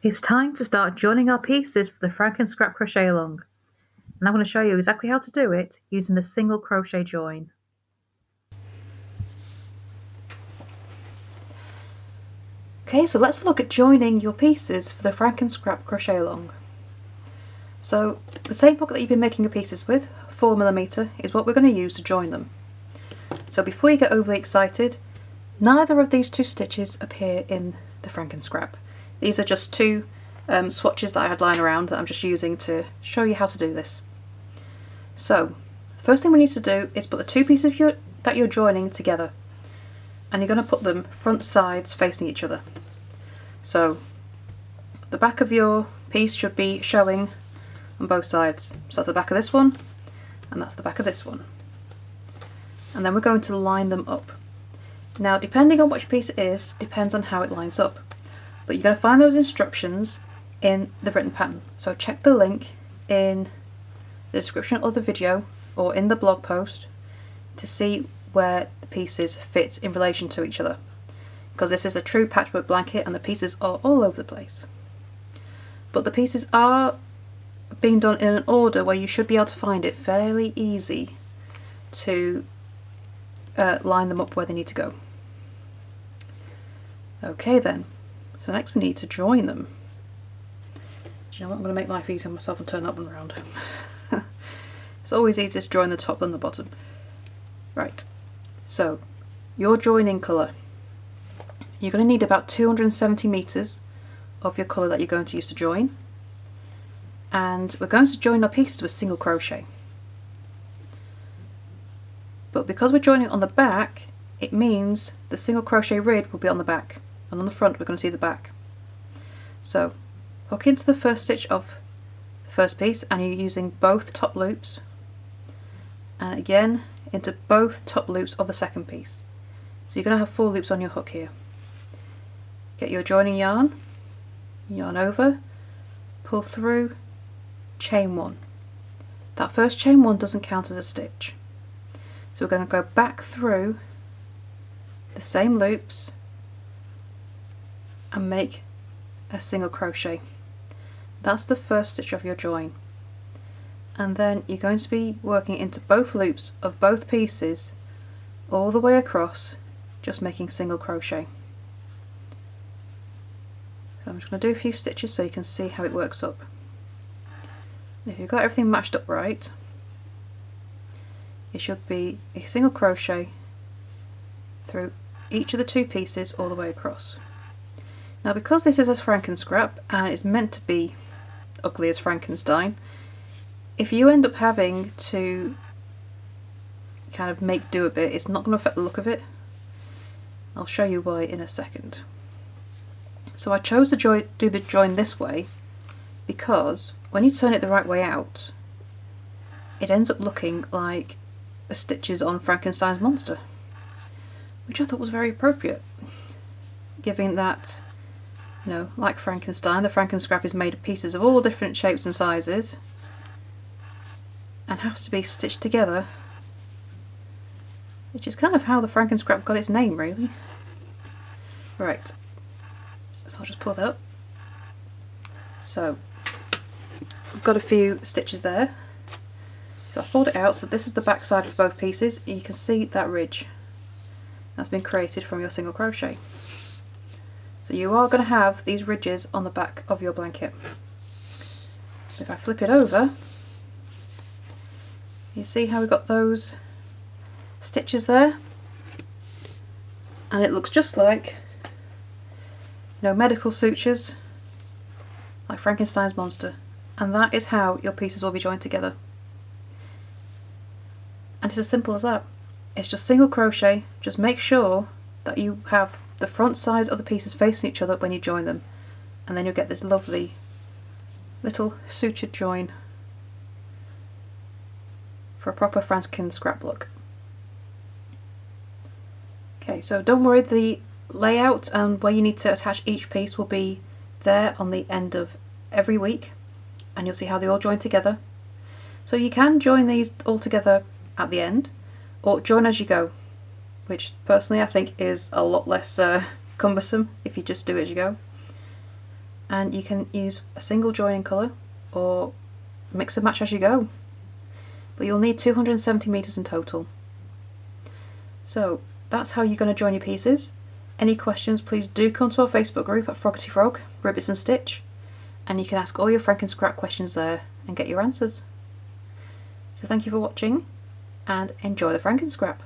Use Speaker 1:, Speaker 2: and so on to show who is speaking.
Speaker 1: It's time to start joining our pieces for the FrankenScrap Crochet Along, and I'm going to show you exactly how to do it using the single crochet join.
Speaker 2: Okay, so let's look at joining your pieces for the FrankenScrap Crochet Along. So the same pocket that you've been making your pieces with, 4mm, is what we're going to use to join them. So before you get overly excited, neither of these two stitches appear in the FrankenScrap. These are just two swatches that I had lying around that I'm just using to show you how to do this. So the first thing we need to do is put the two pieces that you're joining together, and you're going to put them front sides facing each other. So the back of your piece should be showing on both sides. So that's the back of this one, and that's the back of this one. And then we're going to line them up. Now, depending on which piece it is, depends on how it lines up. But you're going to find those instructions in the written pattern. So check the link in the description of the video or in the blog post to see where the pieces fit in relation to each other. Because this is a true patchwork blanket and the pieces are all over the place. But the pieces are being done in an order where you should be able to find it fairly easy to line them up where they need to go. Okay then. So next we need to join them. Do you know what? I'm going to make life easy on myself and turn that one around. It's always easier to join the top than the bottom. Right, so your joining colour. You're going to need about 270 metres of your colour that you're going to use to join. And we're going to join our pieces with single crochet. But because we're joining on the back, it means the single crochet rib will be on the back. And on the front we're going to see the back. So hook into the first stitch of the first piece and you're using both top loops, and again into both top loops of the second piece. So you're going to have 4 loops on your hook here. Get your joining yarn, yarn over, pull through, chain 1. That first chain 1 doesn't count as a stitch. So we're going to go back through the same loops and make a single crochet. That's the first stitch of your join, and then you're going to be working into both loops of both pieces all the way across, just making single crochet. So I'm just going to do a few stitches so you can see how it works up. If you've got everything matched up right, it should be a single crochet through each of the two pieces all the way across. Now, because this is as FrankenScrap and it's meant to be ugly as Frankenstein, if you end up having to kind of make do a bit, it's not going to affect the look of it. I'll show you why in a second. So I chose to do the join this way because when you turn it the right way out, it ends up looking like the stitches on Frankenstein's monster, which I thought was very appropriate, given that, you know, like Frankenstein, the FrankenScrap is made of pieces of all different shapes and sizes and has to be stitched together, which is kind of how the FrankenScrap got its name, really. Right, so I'll just pull that up. So I've got a few stitches there. So I fold it out, so this is the back side of both pieces, and you can see that ridge that's been created from your single crochet. So you are going to have these ridges on the back of your blanket. If I flip it over, you see how we got those stitches there? And it looks just like, you know, medical sutures, like Frankenstein's monster. And that is how your pieces will be joined together. And it's as simple as that. It's just single crochet. Just make sure that you have the front sides of the pieces facing each other when you join them, and then you'll get this lovely little sutured join for a proper FrankenScrap look. Okay, so don't worry, the layout and where you need to attach each piece will be there on the end of every week, and you'll see how they all join together. So you can join these all together at the end, or join as you go, which personally I think is a lot less cumbersome if you just do it as you go. and you can use a single joining colour or mix and match as you go. But you'll need 270 metres in total. So that's how you're going to join your pieces. Any questions, please do come to our Facebook group at Froggity Frog, Ribbits and Stitch, and you can ask all your FrankenScrap questions there and get your answers. So thank you for watching and enjoy the FrankenScrap.